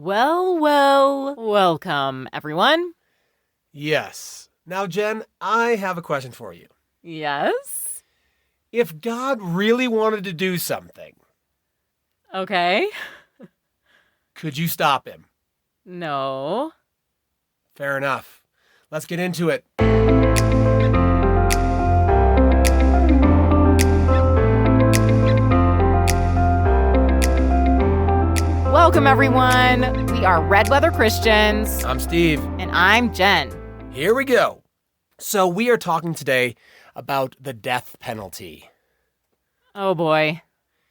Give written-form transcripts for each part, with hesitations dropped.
Welcome, everyone. Yes. Now, Jen, I have a question for you. Yes? If God really wanted to do something, Okay. could you stop him? No. Fair enough. Let's get into it. Welcome, everyone. We are Red Weather Christians. I'm Steve. And I'm Jen. Here we go. So we are talking today about the death penalty. Oh, boy.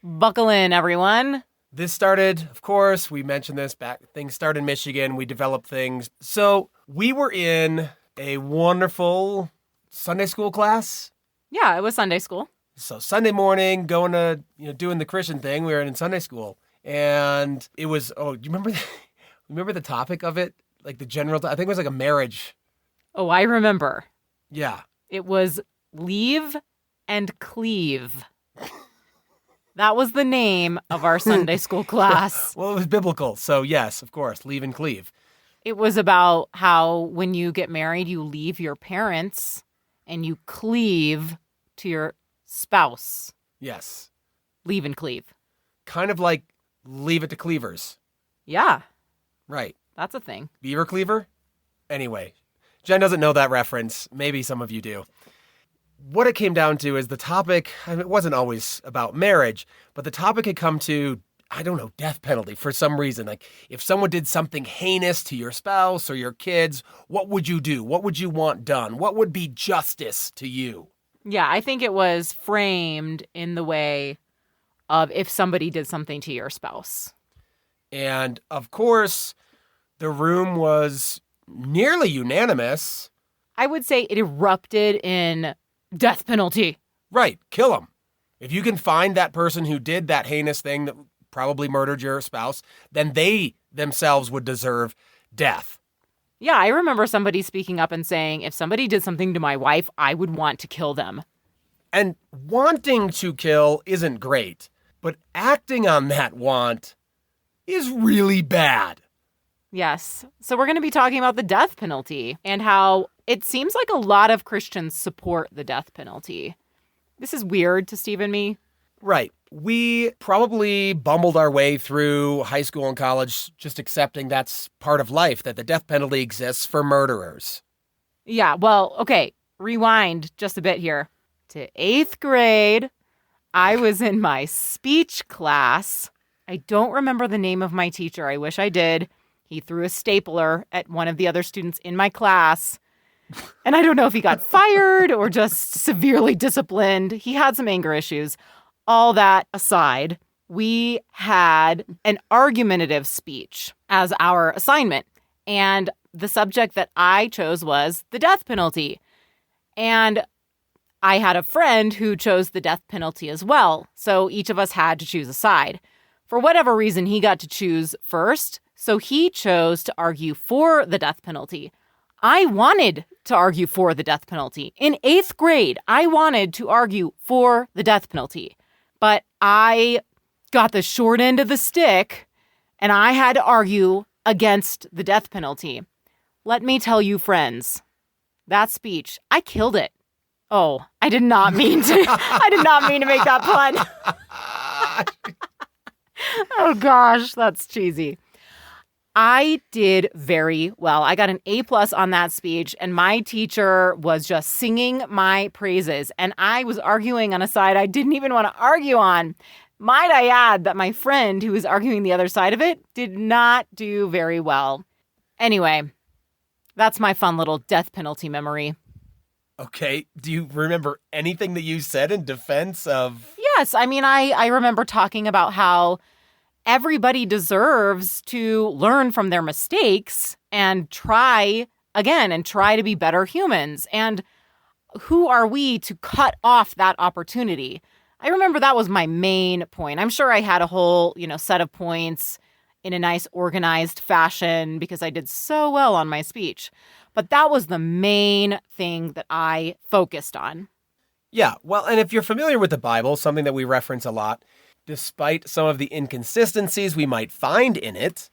Buckle in, everyone. This started, of course, we mentioned this back. Things started in Michigan. We developed things. So we were in a wonderful Sunday school class. Yeah, it was Sunday school. So Sunday morning, going to, doing the Christian thing. We were in Sunday school. And it was, do you remember the topic of it? Like the general, I think it was like a marriage. Oh, I remember. Yeah. It was Leave and Cleave. That was the name of our Sunday school class. Well, it was biblical. So yes, of course, leave and cleave. It was about how when you get married, you leave your parents and you cleave to your spouse. Yes. Leave and cleave. Kind of like Leave It to Cleavers. Yeah. Right. That's a thing. Beaver cleaver? Anyway, Jen doesn't know that reference. Maybe some of you do. What it came down to is the topic, it wasn't always about marriage, but the topic had come to, death penalty for some reason. Like if someone did something heinous to your spouse or your kids, what would you do? What would you want done? What would be justice to you? Yeah, I think it was framed in the way of if somebody did something to your spouse. And of course, the room was nearly unanimous. I would say it erupted in death penalty. Right, kill them. If you can find that person who did that heinous thing that probably murdered your spouse, then they themselves would deserve death. Yeah, I remember somebody speaking up and saying, if somebody did something to my wife, I would want to kill them. And wanting to kill isn't great, but acting on that want is really bad. Yes. So we're going to be talking about the death penalty and how it seems like a lot of Christians support the death penalty. This is weird to Steve and me. Right. We probably bumbled our way through high school and college just accepting that's part of life, that the death penalty exists for murderers. Yeah, well, okay, rewind just a bit here. To 8th grade, I was in my speech class. I don't remember the name of my teacher. I wish I did. He threw a stapler at one of the other students in my class. And I don't know if he got fired or just severely disciplined. He had some anger issues. All that aside, we had an argumentative speech as our assignment. And the subject that I chose was the death penalty. And I had a friend who chose the death penalty as well. So each of us had to choose a side. For whatever reason, he got to choose first. So he chose to argue for the death penalty. I wanted to argue for the death penalty. In 8th grade, I wanted to argue for the death penalty. But I got the short end of the stick, and I had to argue against the death penalty. Let me tell you, friends, that speech, I killed it. Oh, I did not mean to. I did not mean to make that pun. Oh, gosh, that's cheesy. I did very well. I got an A+ on that speech, and my teacher was just singing my praises. And I was arguing on a side I didn't even want to argue on. Might I add that my friend who was arguing the other side of it did not do very well. Anyway, that's my fun little death penalty memory. Okay. Do you remember anything that you said in defense of? Yes. I mean, I remember talking about how everybody deserves to learn from their mistakes and try again and try to be better humans. And who are we to cut off that opportunity? I remember that was my main point. I'm sure I had a whole, set of points in a nice organized fashion because I did so well on my speech. But that was the main thing that I focused on. Yeah, well, and if you're familiar with the Bible, something that we reference a lot, despite some of the inconsistencies we might find in it,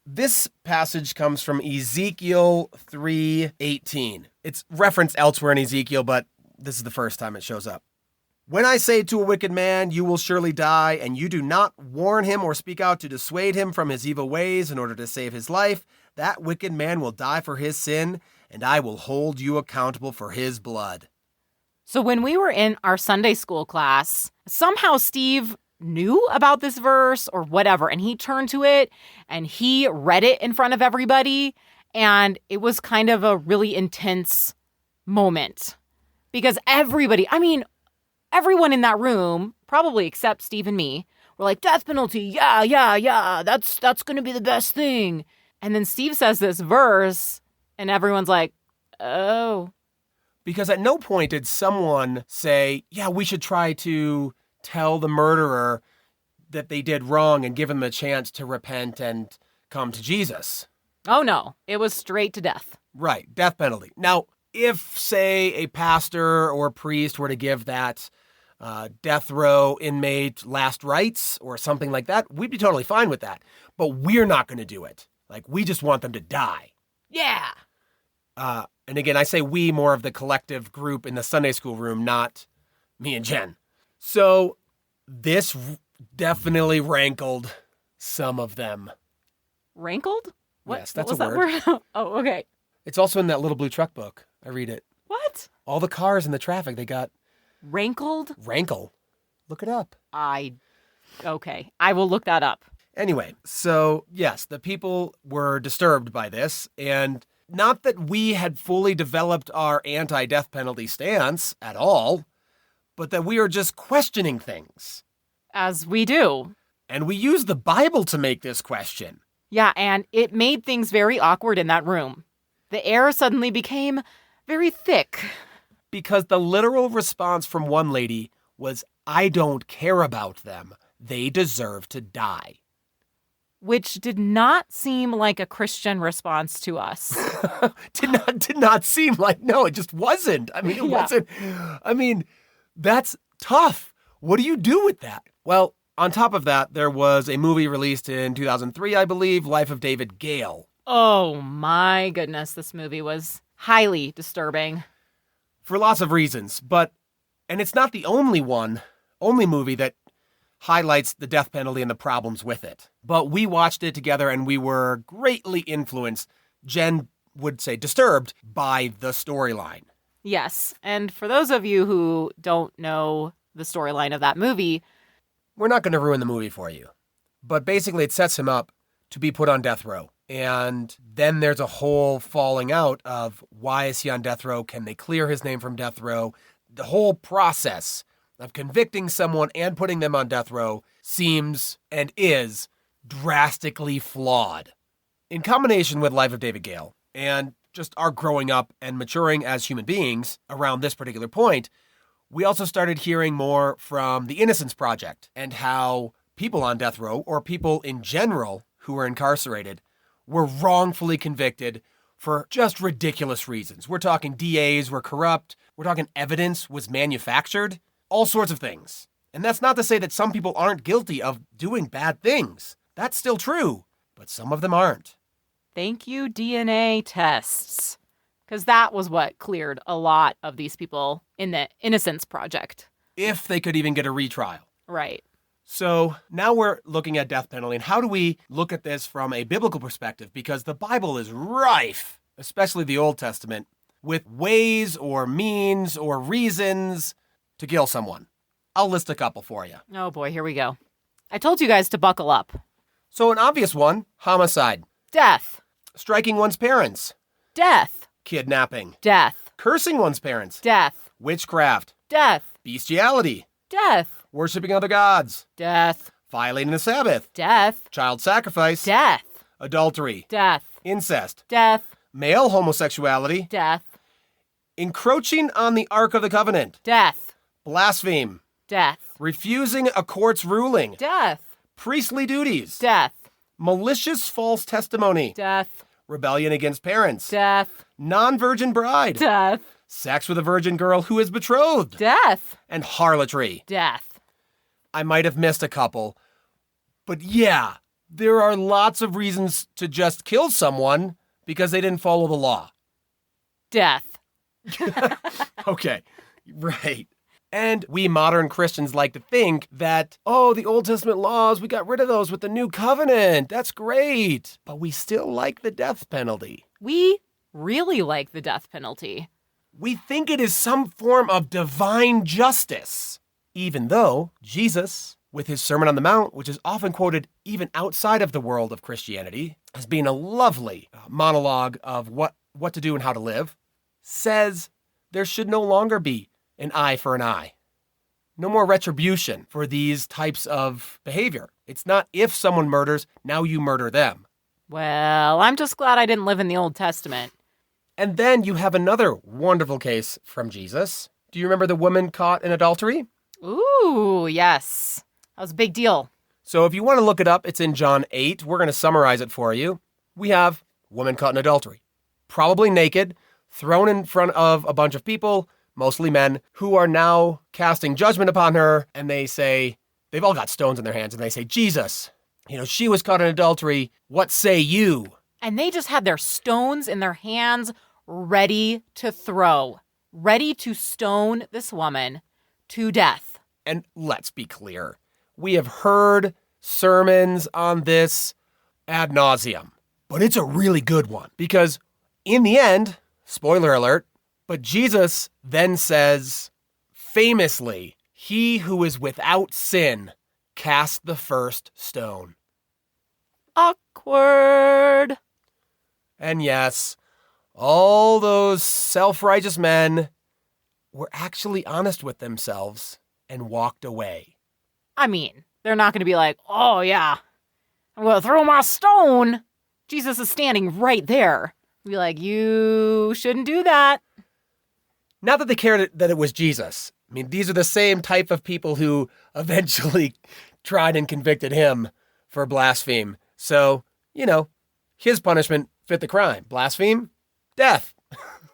This passage comes from Ezekiel 3:18. It's referenced elsewhere in Ezekiel, but this is the first time it shows up. When I say to a wicked man, you will surely die, and you do not warn him or speak out to dissuade him from his evil ways in order to save his life, that wicked man will die for his sin, and I will hold you accountable for his blood. So when we were in our Sunday school class, somehow Steve knew about this verse or whatever, and he turned to it and he read it in front of everybody, and it was kind of a really intense moment because everyone in that room, probably except Steve and me, were like, death penalty, yeah, that's going to be the best thing. And then Steve says this verse, and everyone's like, oh. Because at no point did someone say, yeah, we should try to tell the murderer that they did wrong and give them a chance to repent and come to Jesus. Oh, no. It was straight to death. Right, death penalty. Now, if, say, a pastor or priest were to give that death row inmate last rites or something like that, we'd be totally fine with that. But we're not going to do it. Like, we just want them to die. Yeah. And again, I say we, more of the collective group in the Sunday school room, not me and Jen. So this definitely rankled some of them. Rankled? What? Yes, that's what was a word. That word? Oh, okay. It's also in that little blue truck book. I read it. What? All the cars in the traffic, they got... Rankled? Rankle. Look it up. Okay. I will look that up. Anyway, so yes, the people were disturbed by this, and not that we had fully developed our anti-death penalty stance at all, but that we are just questioning things. As we do. And we use the Bible to make this question. Yeah, and it made things very awkward in that room. The air suddenly became very thick. Because the literal response from one lady was, I don't care about them. They deserve to die. Which did not seem like a Christian response to us. did not seem like, no, it just wasn't. I mean, it wasn't. I mean, that's tough. What do you do with that? Well, on top of that, there was a movie released in 2003, I believe, Life of David Gale. Oh my goodness, this movie was highly disturbing. For lots of reasons, and it's not the only movie that highlights the death penalty and the problems with it. But we watched it together and we were greatly influenced, Jen would say disturbed, by the storyline. Yes, and for those of you who don't know the storyline of that movie, we're not going to ruin the movie for you. But basically it sets him up to be put on death row. And then there's a whole falling out of why is he on death row? Can they clear his name from death row? The whole process of convicting someone and putting them on death row seems and is drastically flawed. In combination with Life of David Gale and just our growing up and maturing as human beings around this particular point, we also started hearing more from the Innocence Project and how people on death row, or people in general who were incarcerated, were wrongfully convicted for just ridiculous reasons. We're talking DAs were corrupt. We're talking evidence was manufactured. All sorts of things. And that's not to say that some people aren't guilty of doing bad things. That's still true. But some of them aren't. Thank you, DNA tests. Because that was what cleared a lot of these people in the Innocence Project. If they could even get a retrial. Right. So now we're looking at death penalty. And how do we look at this from a biblical perspective? Because the Bible is rife, especially the Old Testament, with ways or means or reasons to kill someone. I'll list a couple for you. Oh boy, here we go. I told you guys to buckle up. So an obvious one, homicide. Death. Striking one's parents. Death. Kidnapping. Death. Cursing one's parents. Death. Witchcraft. Death. Bestiality. Death. Worshipping other gods. Death. Violating the Sabbath. Death. Child sacrifice. Death. Adultery. Death. Incest. Death. Male homosexuality. Death. Encroaching on the Ark of the Covenant. Death. Blaspheme. Death. Refusing a court's ruling. Death. Priestly duties. Death. Malicious false testimony. Death. Rebellion against parents. Death. Non-virgin bride. Death. Sex with a virgin girl who is betrothed. Death. And harlotry. Death. I might have missed a couple. But yeah, there are lots of reasons to just kill someone because they didn't follow the law. Death. Okay, right. And we modern Christians like to think that, oh, the Old Testament laws, we got rid of those with the new covenant. That's great. But we still like the death penalty. We really like the death penalty. We think it is some form of divine justice, even though Jesus, with his Sermon on the Mount, which is often quoted even outside of the world of Christianity as being a lovely monologue of what to do and how to live, says there should no longer be an eye for an eye. No more retribution for these types of behavior. It's not if someone murders, now you murder them. Well, I'm just glad I didn't live in the Old Testament. And then you have another wonderful case from Jesus. Do you remember the woman caught in adultery? Ooh, yes. That was a big deal. So if you want to look it up, it's in John 8. We're going to summarize it for you. We have woman caught in adultery, probably naked, thrown in front of a bunch of people, mostly men, who are now casting judgment upon her, and they say, they've all got stones in their hands, and they say, Jesus, she was caught in adultery. What say you? And they just had their stones in their hands ready to throw, ready to stone this woman to death. And let's be clear. We have heard sermons on this ad nauseum, but it's a really good one because in the end, spoiler alert, but Jesus then says, famously, he who is without sin cast the first stone. Awkward. And yes, all those self-righteous men were actually honest with themselves and walked away. I mean, they're not going to be like, oh yeah, I'm going to throw my stone. Jesus is standing right there. Be like, you shouldn't do that. Not that they cared that it was Jesus. I mean, these are the same type of people who eventually tried and convicted him for blaspheme. So, his punishment fit the crime. Blaspheme, death.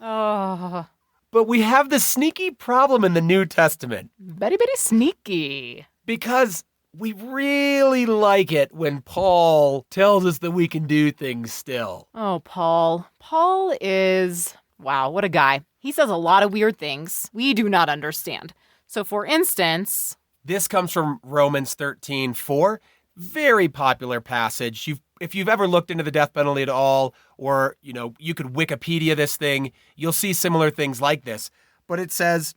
Oh. But we have this sneaky problem in the New Testament. Very, very sneaky. Because we really like it when Paul tells us that we can do things still. Oh, Paul. Paul is, wow, what a guy. He says a lot of weird things we do not understand. So, for instance, this comes from Romans 13:4. Very popular passage. If you've ever looked into the death penalty at all, or, you could Wikipedia this thing, you'll see similar things like this. But it says,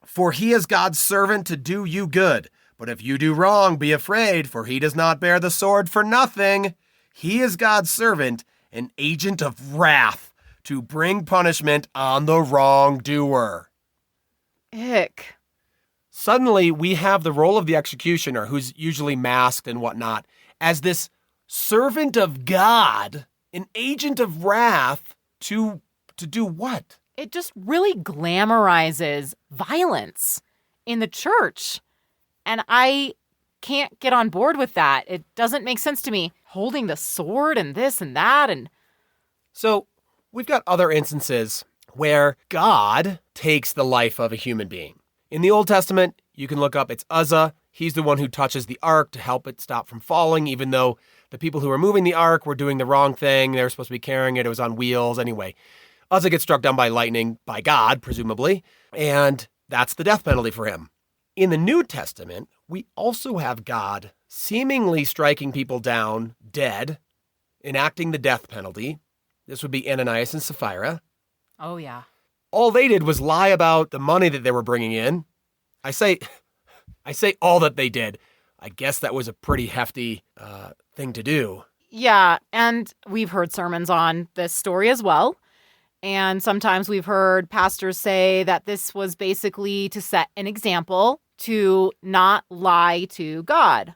for he is God's servant to do you good. But if you do wrong, be afraid, for he does not bear the sword for nothing. He is God's servant, an agent of wrath, to bring punishment on the wrongdoer. Ick. Suddenly, we have the role of the executioner, who's usually masked and whatnot, as this servant of God, an agent of wrath, to do what? It just really glamorizes violence in the church. And I can't get on board with that. It doesn't make sense to me. Holding the sword and this and that. And so we've got other instances where God takes the life of a human being. In the Old Testament, you can look up, it's Uzzah. He's the one who touches the ark to help it stop from falling, even though the people who were moving the ark were doing the wrong thing. They were supposed to be carrying it. It was on wheels. Anyway, Uzzah gets struck down by lightning, by God, presumably, and that's the death penalty for him. In the New Testament, we also have God seemingly striking people down dead, enacting the death penalty. This would be Ananias and Sapphira. oh, yeah. All they did was lie about the money that they were bringing in. I say all that they did. I guess that was a pretty hefty thing to do. Yeah. And we've heard sermons on this story as well. And sometimes we've heard pastors say that this was basically to set an example to not lie to God.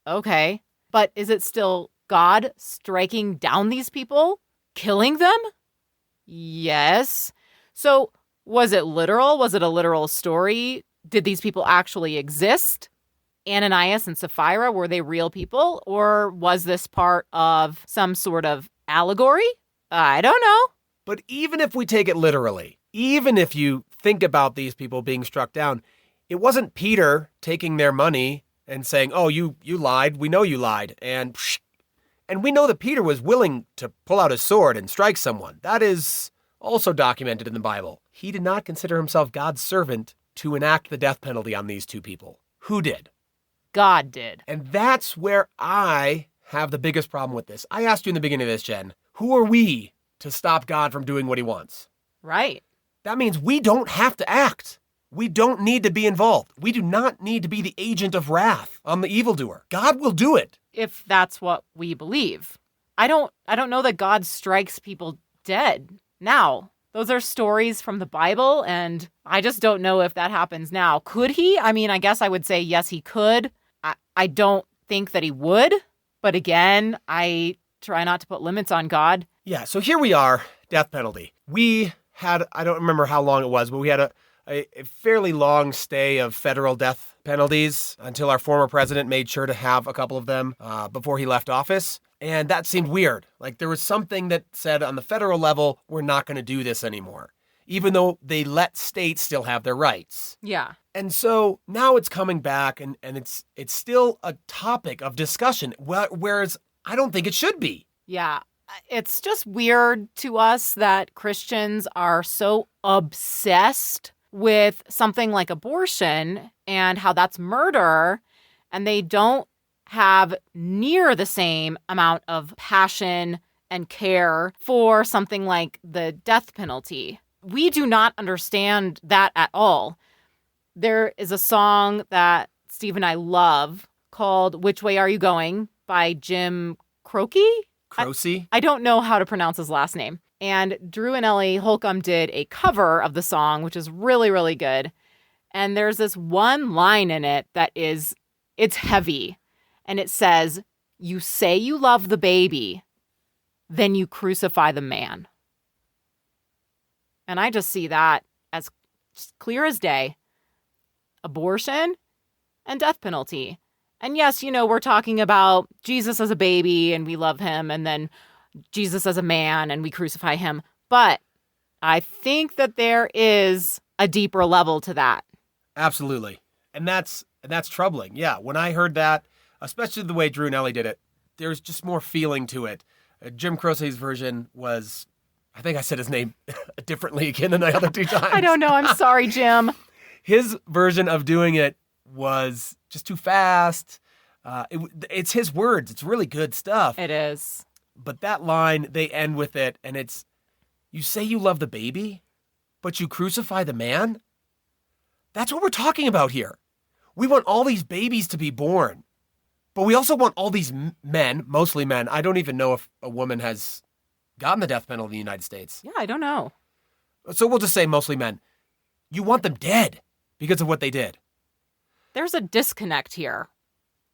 Okay. But is it still God striking down these people? Killing them? Yes. So was it literal? Was it a literal story? Did these people actually exist? Ananias and Sapphira, were they real people? Or was this part of some sort of allegory? I don't know. But even if we take it literally, even if you think about these people being struck down, it wasn't Peter taking their money and saying, oh, you lied. We know you lied. And And we know that Peter was willing to pull out his sword and strike someone. That is also documented in the Bible. He did not consider himself God's servant to enact the death penalty on these two people. Who did? God did. And that's where I have the biggest problem with this. I asked you in the beginning of this, Jen, who are we to stop God from doing what he wants? Right. That means we don't have to act. We don't need to be involved. We do not need to be the agent of wrath on the evildoer. God will do it. If that's what we believe. I don't know that God strikes people dead now. Those are stories from the Bible, and I just don't know if that happens now. Could he? I mean, I guess I would say yes, he could. I don't think that he would. But again, I try not to put limits on God. Yeah, so here we are, death penalty. We had, I don't remember how long it was, but we had a fairly long stay of federal death penalties until our former president made sure to have a couple of them before he left office. And that seemed weird. Like there was something that said on the federal level, we're not going to do this anymore, even though they let states still have their rights. Yeah. And so now it's coming back and it's still a topic of discussion, whereas I don't think it should be. Yeah. It's just weird to us that Christians are so obsessed with something like abortion and how that's murder, and they don't have near the same amount of passion and care for something like the death penalty. We do not understand that at all. There is a song that Steve and I love called Which Way Are You Going by Jim Croce? Croce? I don't know how to pronounce his last name. And Drew and Ellie Holcomb did a cover of the song, which is really, really good. And there's this one line in it that it's heavy. And it says, "You say you love the baby, then you crucify the man." And I just see that as clear as day. Abortion and death penalty. And yes, we're talking about Jesus as a baby and we love him, and then Jesus as a man and we crucify him. But I think that there is a deeper level to that. Absolutely. And that's troubling. Yeah, when I heard that, especially the way Drew and Ellie did it, there's just more feeling to it. Jim Croce's version was, I think I said his name differently again than the other two times. I don't know. I'm sorry, Jim. His version of doing it was just too fast. It's his words. It's really good stuff. It is. But that line, they end with it, and it's, "You say you love the baby, but you crucify the man?" That's what we're talking about here. We want all these babies to be born, but we also want all these men, mostly men. I don't even know if a woman has gotten the death penalty in the United States. Yeah, I don't know. So we'll just say mostly men. You want them dead because of what they did. There's a disconnect here.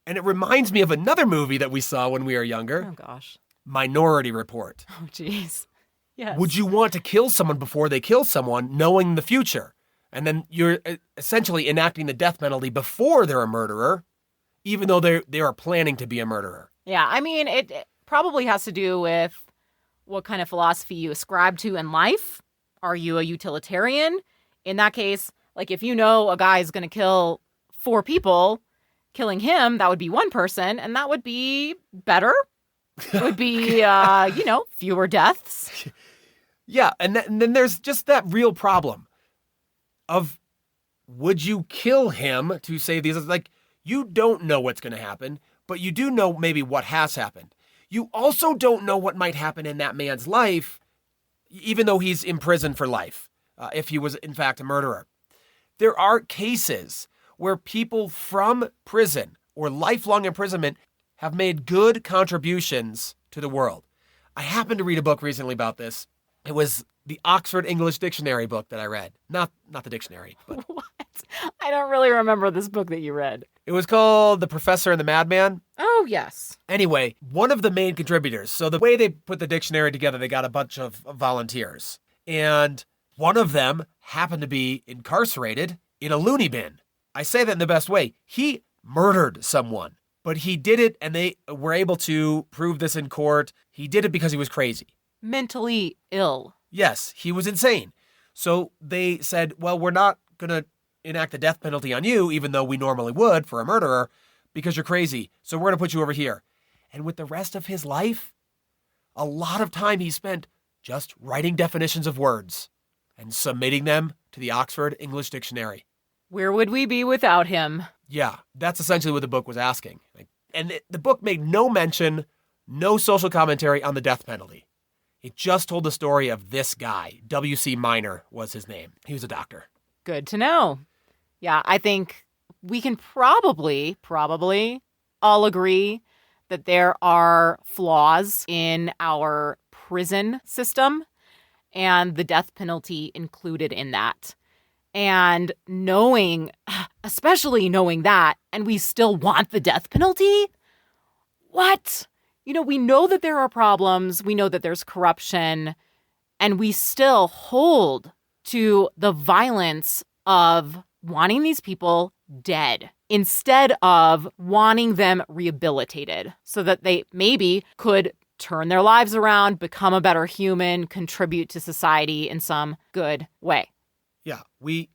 And it reminds me of another movie that we saw when we were younger. Oh, gosh. Minority Report. Oh, jeez. Yes. Would you want to kill someone before they kill someone, knowing the future? And then you're essentially enacting the death penalty before they're a murderer, even though they are planning to be a murderer. Yeah, I mean, it probably has to do with what kind of philosophy you ascribe to in life. Are you a utilitarian? In that case, like if you know a guy is going to kill 4 people, killing him, that would be one person, and that would be better. It would be, fewer deaths. Yeah, and then there's just that real problem of, would you kill him to save these? Like, you don't know what's going to happen, but you do know maybe what has happened. You also don't know what might happen in that man's life, even though he's imprisoned for life, if he was in fact a murderer. There are cases where people from prison or lifelong imprisonment have made good contributions to the world. I happened to read a book recently about this. It was the Oxford English Dictionary book that I read. Not the dictionary, but What? I don't really remember this book that you read. it was called The Professor and the Madman. Oh, yes. Anyway, one of the main contributors, so the way they put the dictionary together, they got a bunch of volunteers. And one of them happened to be incarcerated in a loony bin. I say that in the best way. He murdered someone, but he did it, and they were able to prove this in court. He did it because he was crazy. Mentally ill. Yes, he was insane. So they said, well, we're not going to enact the death penalty on you, even though we normally would for a murderer, because you're crazy. So we're going to put you over here. And with the rest of his life, a lot of time he spent just writing definitions of words and submitting them to the Oxford English Dictionary. Where would we be without him? Yeah, that's essentially what the book was asking. And the book made no mention, no social commentary on the death penalty. It just told the story of this guy. W.C. Minor was his name. He was a doctor. Good to know. Yeah, I think we can probably all agree that there are flaws in our prison system and the death penalty included in that. And especially knowing that, and we still want the death penalty? What? We know that there are problems, we know that there's corruption, and we still hold to the violence of wanting these people dead instead of wanting them rehabilitated so that they maybe could turn their lives around, become a better human, contribute to society in some good way. Yeah, we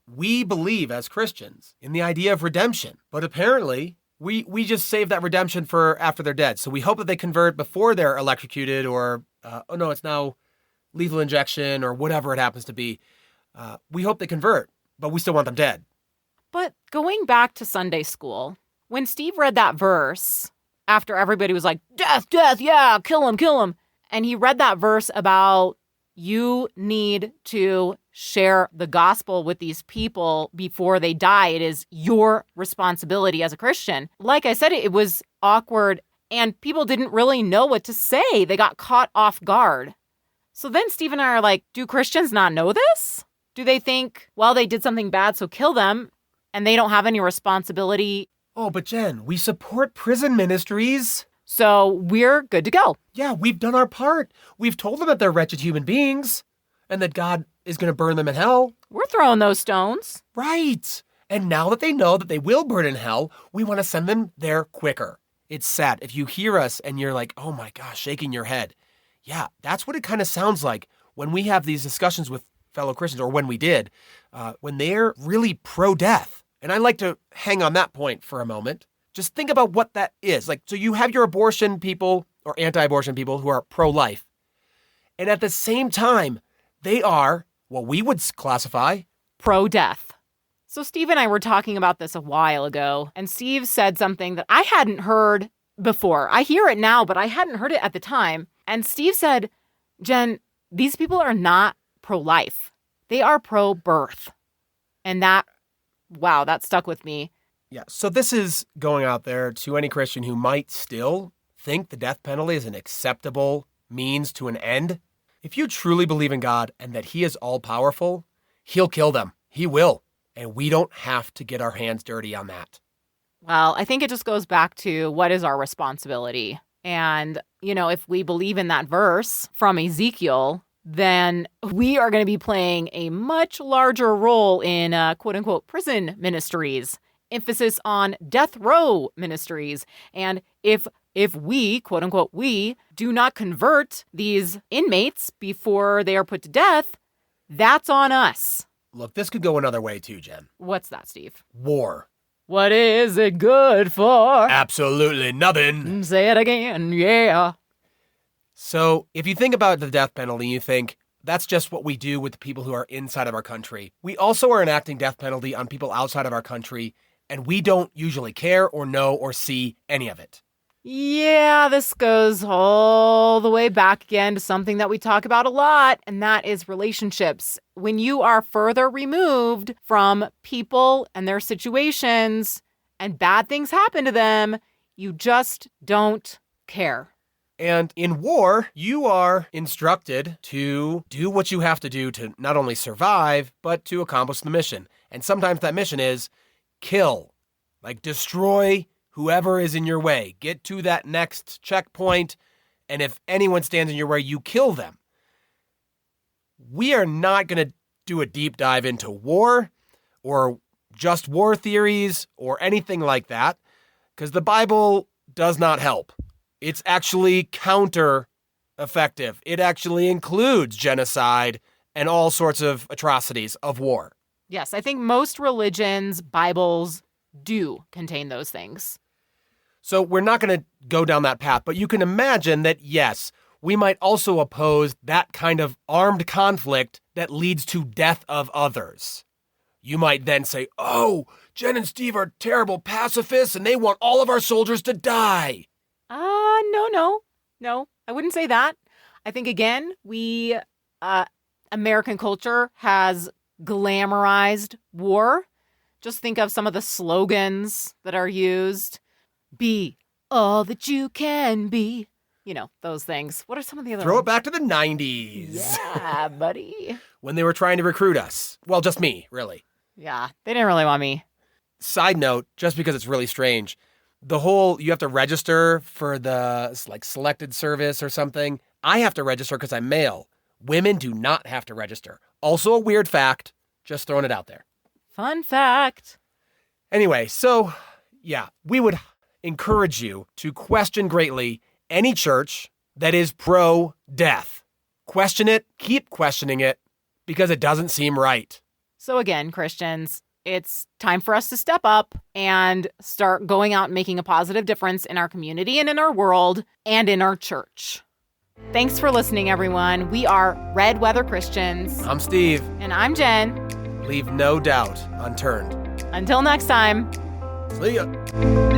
believe as Christians in the idea of redemption, but apparently we just save that redemption for after they're dead. So we hope that they convert before they're electrocuted or, it's now lethal injection or whatever it happens to be. We hope they convert, but we still want them dead. But going back to Sunday school, when Steve read that verse, after everybody was like, death, yeah, kill him. And he read that verse about you need to share the gospel with these people before they die. It is your responsibility as a Christian. Like I said, it was awkward and people didn't really know what to say. They got caught off guard. So then Steve and I are like, do Christians not know this? Do they think, well, they did something bad, so kill them, and they don't have any responsibility? Oh, but Jen, we support prison ministries. So we're good to go. Yeah, we've done our part. We've told them that they're wretched human beings and that God is going to burn them in hell. We're throwing those stones. Right. And now that they know that they will burn in hell, we want to send them there quicker. It's sad. If you hear us and you're like, oh my gosh, shaking your head. Yeah, that's what it kind of sounds like when we have these discussions with fellow Christians, or when we did, when they're really pro-death. And I like to hang on that point for a moment. Just think about what that is. So you have your abortion people or anti-abortion people who are pro-life. And at the same time, they are what we would classify pro-death. So Steve and I were talking about this a while ago, and Steve said something that I hadn't heard before. I hear it now, but I hadn't heard it at the time. And Steve said, Jen, these people are not pro-life. They are pro-birth. And that stuck with me. Yeah, so this is going out there to any Christian who might still think the death penalty is an acceptable means to an end. If you truly believe in God and that he is all-powerful, he'll kill them. He will. And we don't have to get our hands dirty on that. Well, I think it just goes back to what is our responsibility. And, if we believe in that verse from Ezekiel, then we are going to be playing a much larger role in quote-unquote prison ministries, emphasis on death row ministries. And if we, quote-unquote we, do not convert these inmates before they are put to death, that's on us. Look, this could go another way too, Jen. What's that, Steve? War. What is it good for? Absolutely nothing. Say it again, yeah. So if you think about the death penalty, you think that's just what we do with the people who are inside of our country. We also are enacting death penalty on people outside of our country, and we don't usually care or know or see any of it. Yeah, this goes all the way back again to something that we talk about a lot, and that is relationships. When you are further removed from people and their situations and bad things happen to them, you just don't care. And in war, you are instructed to do what you have to do to not only survive, but to accomplish the mission. And sometimes that mission is kill, destroy whoever is in your way. Get to that next checkpoint, and if anyone stands in your way, you kill them. We are not going to do a deep dive into war or just war theories or anything like that, because the Bible does not help. It's actually counter-effective. It actually includes genocide and all sorts of atrocities of war. Yes, I think most religions' Bibles do contain those things. So we're not going to go down that path, but you can imagine that, yes, we might also oppose that kind of armed conflict that leads to death of others. You might then say, oh, Jen and Steve are terrible pacifists and they want all of our soldiers to die. No, I wouldn't say that. I think, again, American culture has glamorized war. Just think of some of the slogans that are used. Be all that you can be. You know, those things. What are some of the other Throw ones? it back to the 90s. Yeah, buddy. When they were trying to recruit us. Well, just me, really. Yeah, they didn't really want me. Side note, just because it's really strange, the whole you have to register for the selected service or something. I have to register because I'm male. Women do not have to register. Also a weird fact, just throwing it out there. Fun fact. Anyway, so yeah, we would encourage you to question greatly any church that is pro-death. Question it, keep questioning it, because it doesn't seem right. So again, Christians, it's time for us to step up and start going out and making a positive difference in our community and in our world and in our church. Thanks for listening, everyone. We are Red Weather Christians. I'm Steve. And I'm Jen. Leave no doubt unturned. Until next time. See ya.